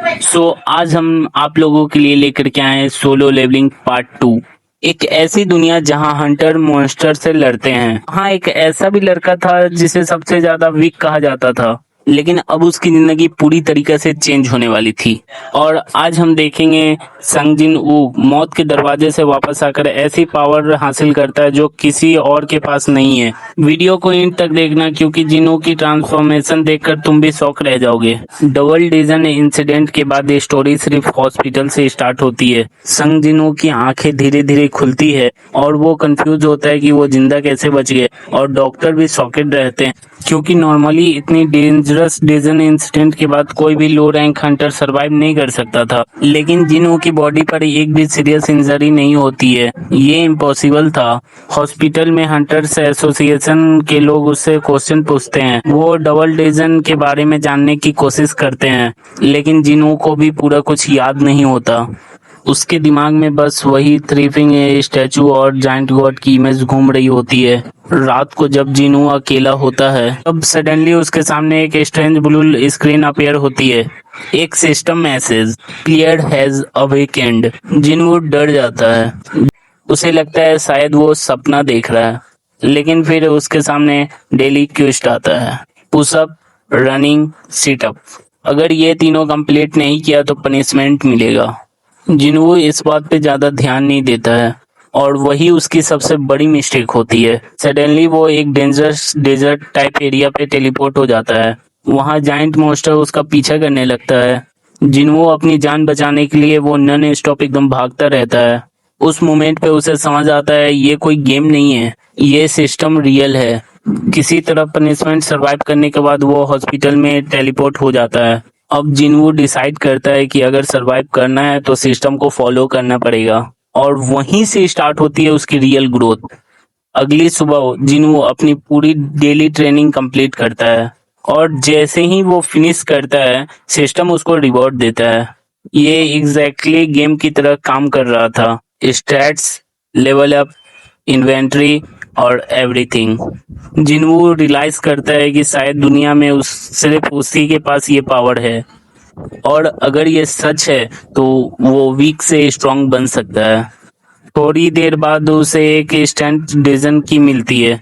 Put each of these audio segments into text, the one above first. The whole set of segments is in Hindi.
आज हम आप लोगों के लिए लेकर के आए हैं सोलो लेवलिंग पार्ट 2। एक ऐसी दुनिया जहां हंटर मॉन्स्टर से लड़ते हैं। हाँ, एक ऐसा भी लड़का था जिसे सबसे ज्यादा वीक कहा जाता था, लेकिन अब उसकी जिंदगी पूरी तरीके से चेंज होने वाली थी। और आज हम देखेंगे संग जिन वू मौत के दरवाजे से वापस आकर ऐसी पावर हासिल करता है जो किसी और के पास नहीं है। वीडियो को एंड तक देखना, क्योंकि जिनों की ट्रांसफॉर्मेशन देखकर तुम भी शॉक रह जाओगे। डबल डिजन इंसिडेंट के बाद ये स्टोरी सिर्फ हॉस्पिटल से स्टार्ट होती है। संग जिनों की आंखें धीरे धीरे खुलती है और वो कंफ्यूज होता है कि वो जिंदा कैसे बच गए, और डॉक्टर भी शॉकेड रहते हैं, क्योंकि नॉर्मली इतनी डेंजरस डिजन इंसिडेंट के बाद कोई भी लो रैंक हंटर सरवाइव नहीं कर सकता था। लेकिन जिनों की बॉडी पर एक भी सीरियस इंजरी नहीं होती है, ये इम्पॉसिबल था। हॉस्पिटल में हंटर्स एसोसिएशन के लोग उससे क्वेश्चन पूछते हैं, वो डबल डिजन के बारे में जानने की कोशिश करते हैं, लेकिन जिनों को भी पूरा कुछ याद नहीं होता। उसके दिमाग में बस वही थ्रीपिंग स्टैचू और जाइंट गॉड की इमेज घूम रही होती है। रात को जब जिनू अकेला होता है, तब सडनली उसके सामने एक स्ट्रेंज ब्लू स्क्रीन अपीयर होती है। एक system message, clear has awakened. Jinu डर जाता है। उसे लगता है शायद वो सपना देख रहा है, लेकिन फिर उसके सामने डेली क्वेस्ट आता है, पुशअप, रनिंग, सिटअप। अगर ये तीनों कंप्लीट नहीं किया तो पनिशमेंट मिलेगा। जिनवो इस बात पे ज्यादा ध्यान नहीं देता है, और वही उसकी सबसे बड़ी मिस्टेक होती है। सडनली वो एक डेंजरस डेजर्ट टाइप एरिया पे टेलीपोर्ट हो जाता है। वहाँ जाइंट मॉन्स्टर उसका पीछा करने लगता है। जिनवो अपनी जान बचाने के लिए वो नॉन स्टॉप एकदम भागता रहता है। उस मोमेंट पे उसे समझ आता है ये कोई गेम नहीं है, ये सिस्टम रियल है। किसी तरह पनिशमेंट सरवाइव करने के बाद वो हॉस्पिटल में टेलीपोर्ट हो जाता है। अब जिनवू डिसाइड करता है कि अगर सरवाइव करना है तो सिस्टम को फॉलो करना पड़ेगा, और वहीं से स्टार्ट होती है उसकी रियल ग्रोथ। अगली सुबह जिनवू अपनी पूरी डेली ट्रेनिंग कंप्लीट करता है, और जैसे ही वो फिनिश करता है, सिस्टम उसको रिवॉर्ड देता है। ये एग्जैक्टली गेम की तरह काम कर रहा था। स्टैट्स, लेवल अप, इन्वेंट्री और एवरीथिंग। जिनवू रियलाइज करता है कि शायद दुनिया में उस सिर्फ उसी के पास ये पावर है, और अगर ये सच है तो वो वीक से स्ट्रांग बन सकता है। थोड़ी देर बाद उसे एक इंस्टेंट डिसीजन की मिलती है।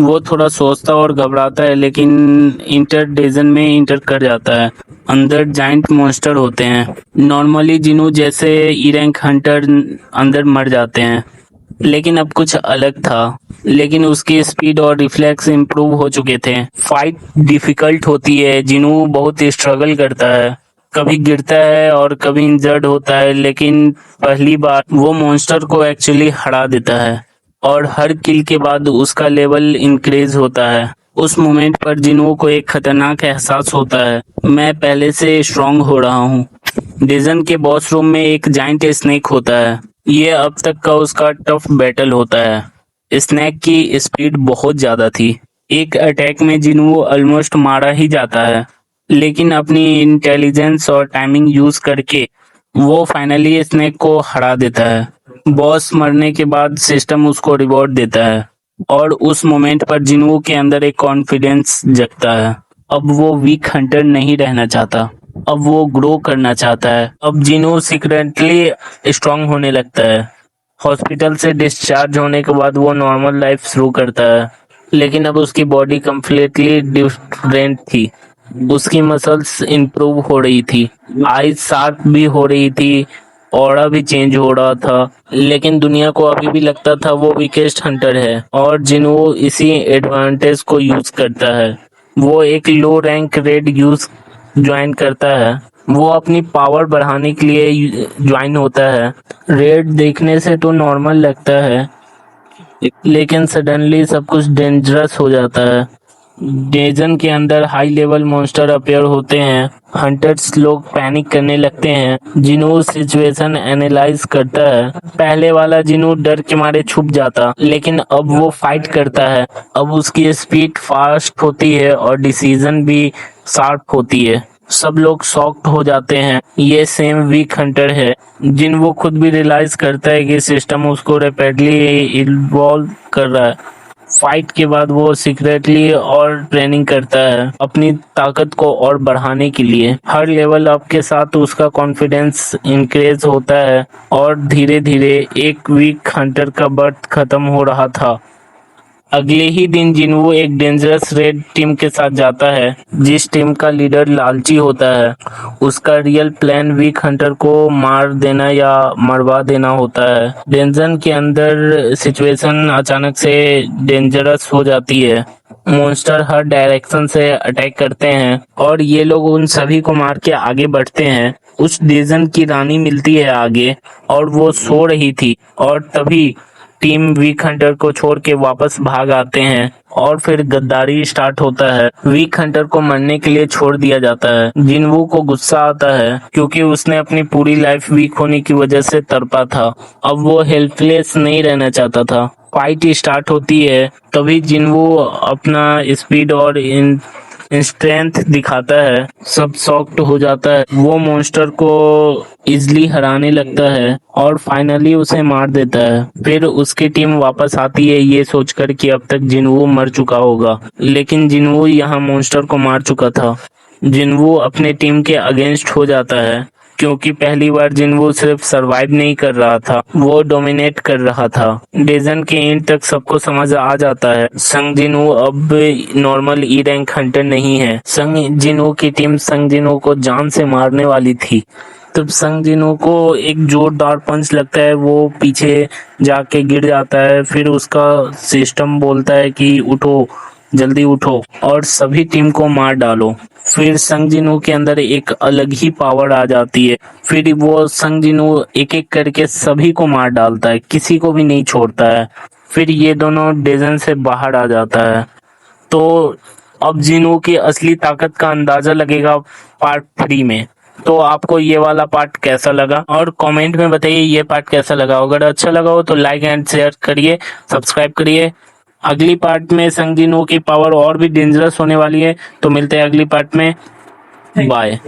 वो थोड़ा सोचता और घबराता है, लेकिन इंटर डिसीजन में इंटर कर जाता है। अंदर जाइंट मॉन्स्टर होते हैं। नॉर्मली जिनू जैसे ई रैंक हंटर अंदर मर जाते हैं, लेकिन अब कुछ अलग था। लेकिन उसकी स्पीड और रिफ्लेक्स इम्प्रूव हो चुके थे। फाइट डिफिकल्ट होती है। जिनू बहुत स्ट्रगल करता है, कभी गिरता है और कभी इंजर्ड होता है, लेकिन पहली बार वो मॉन्स्टर को एक्चुअली हरा देता है, और हर किल के बाद उसका लेवल इंक्रीज होता है। उस मोमेंट पर जिनू को एक खतरनाक एहसास होता है, मैं पहले से स्ट्रांग हो रहा हूँ। डिजन के बॉस रूम में एक जाइंट स्नेक होता है। ये अब तक का उसका टफ बैटल होता है। स्नेक की स्पीड बहुत ज्यादा थी। एक अटैक में जिनू ऑलमोस्ट मारा ही जाता है, लेकिन अपनी इंटेलिजेंस और टाइमिंग यूज करके वो फाइनली स्नेक को हरा देता है। बॉस मरने के बाद सिस्टम उसको रिवॉर्ड देता है, और उस मोमेंट पर जिनू के अंदर एक कॉन्फिडेंस जगता है। अब वो वीक हंटर नहीं रहना चाहता, अब वो ग्रो करना चाहता है। अब जिनू सीक्रेटली स्ट्रांग होने लगता है। हॉस्पिटल से डिस्चार्ज होने के बाद वो नॉर्मल लाइफ शुरू करता है, लेकिन अब उसकी बॉडी कम्प्लीटली डिफरेंट थी। उसकी मसल्स इंप्रूव हो रही थी, आईज शार्प भी हो रही थी, ऑरा भी चेंज हो रहा था। लेकिन दुनिया को अभी भी लगता था वो वीकेस्ट हंटर है, और जिनू इसी एडवांटेज को यूज करता है। वो एक लो रैंक रेड यूज ज्वाइन करता है। वो अपनी पावर बढ़ाने के लिए ज्वाइन होता है। रेड देखने से तो नॉर्मल लगता है, लेकिन सडनली सब कुछ डेंजरस हो जाता है। डेजन के अंदर हाई लेवल मॉन्स्टर अपीयर होते हैं। हंटर्स लोग पैनिक करने लगते हैं। जिनू सिचुएशन एनालाइज करता है। पहले वाला जिनू डर के मारे छुप जाता, लेकिन अब वो फाइट करता है। अब उसकी स्पीड फास्ट होती है और डिसीजन भी शार्प होती है। सब लोग शॉक्ड हो जाते हैं, ये सेम वीक हंटर है। जिन वो खुद भी रियलाइज करता है कि सिस्टम उसको रैपिडली इवॉल्व कर रहा है। फाइट के बाद वो सीक्रेटली और ट्रेनिंग करता है अपनी ताकत को और बढ़ाने के लिए। हर लेवल अप के साथ उसका कॉन्फिडेंस इंक्रीज होता है और धीरे धीरे एक वीक हंटर का बर्थ खत्म हो रहा था। अगले ही दिन जिनवू एक डेंजरस रेड टीम के साथ जाता है जिस टीम का लीडर लालची होता है। उसका रियल प्लान वीक हंटर को मार देना या मरवा देना होता है। डेंजन के अंदर सिचुएशन अचानक से डेंजरस हो जाती है। मॉन्स्टर हर डायरेक्शन से अटैक करते हैं और ये लोग उन सभी को मार के आगे बढ़ते हैं। उस डेजन की रानी मिलती है आगे और वो सो रही थी और तभी टीम वीक हंटर को छोड़ के वापस भाग आते हैं और फिर गद्दारी स्टार्ट होता है। वीक हंटर को मरने के लिए छोड़ दिया जाता है। जिनवू को गुस्सा आता है क्योंकि उसने अपनी पूरी लाइफ वीक होने की वजह से तड़पा था। अब वो हेल्पलेस नहीं रहना चाहता था। फाइट स्टार्ट होती है तभी जिनवू अपना स्पीड और स्ट्रेंथ दिखाता है। सब शॉक्ड हो जाता है। वो मॉन्स्टर को इजली हराने लगता है और फाइनली उसे मार देता है। फिर उसकी टीम वापस आती है ये सोचकर कि अब तक जिनवू मर चुका होगा, लेकिन जिनवू यहाँ मॉन्स्टर को मार चुका था। जिनवू अपने टीम के अगेंस्ट हो जाता है क्योंकि पहली बार जिनवू सिर्फ सरवाइव नहीं कर रहा था, वो डोमिनेट कर रहा था। डेजन के एंड तक सबको समझ आ जाता है संग जिनवू अब नॉर्मल ई रैंक हंटर नहीं है। संग जिनवू की टीम संग जिनवू को जान से मारने वाली थी। तब संग जिनवू को एक जोरदार पंच लगता है, वो पीछे जाके गिर जाता है। फिर उसका सिस्टम बोलता है कि उठो, जल्दी उठो और सभी टीम को मार डालो। फिर संग जिनवू के अंदर एक अलग ही पावर आ जाती है। फिर वो संग जिनवू एक एक करके सभी को मार डालता है, किसी को भी नहीं छोड़ता है। फिर ये दोनों डेजन से बाहर आ जाता है। तो अब जिनवू की असली ताकत का अंदाजा लगेगा पार्ट 3 में। तो आपको ये वाला पार्ट कैसा लगा और कमेंट में बताइए ये पार्ट कैसा लगा। अगर अच्छा लगा हो तो लाइक एंड शेयर करिए, सब्सक्राइब करिए। अगली पार्ट में संग जिनवू की पावर और भी डेंजरस होने वाली है। तो मिलते हैं अगली पार्ट में। बाय।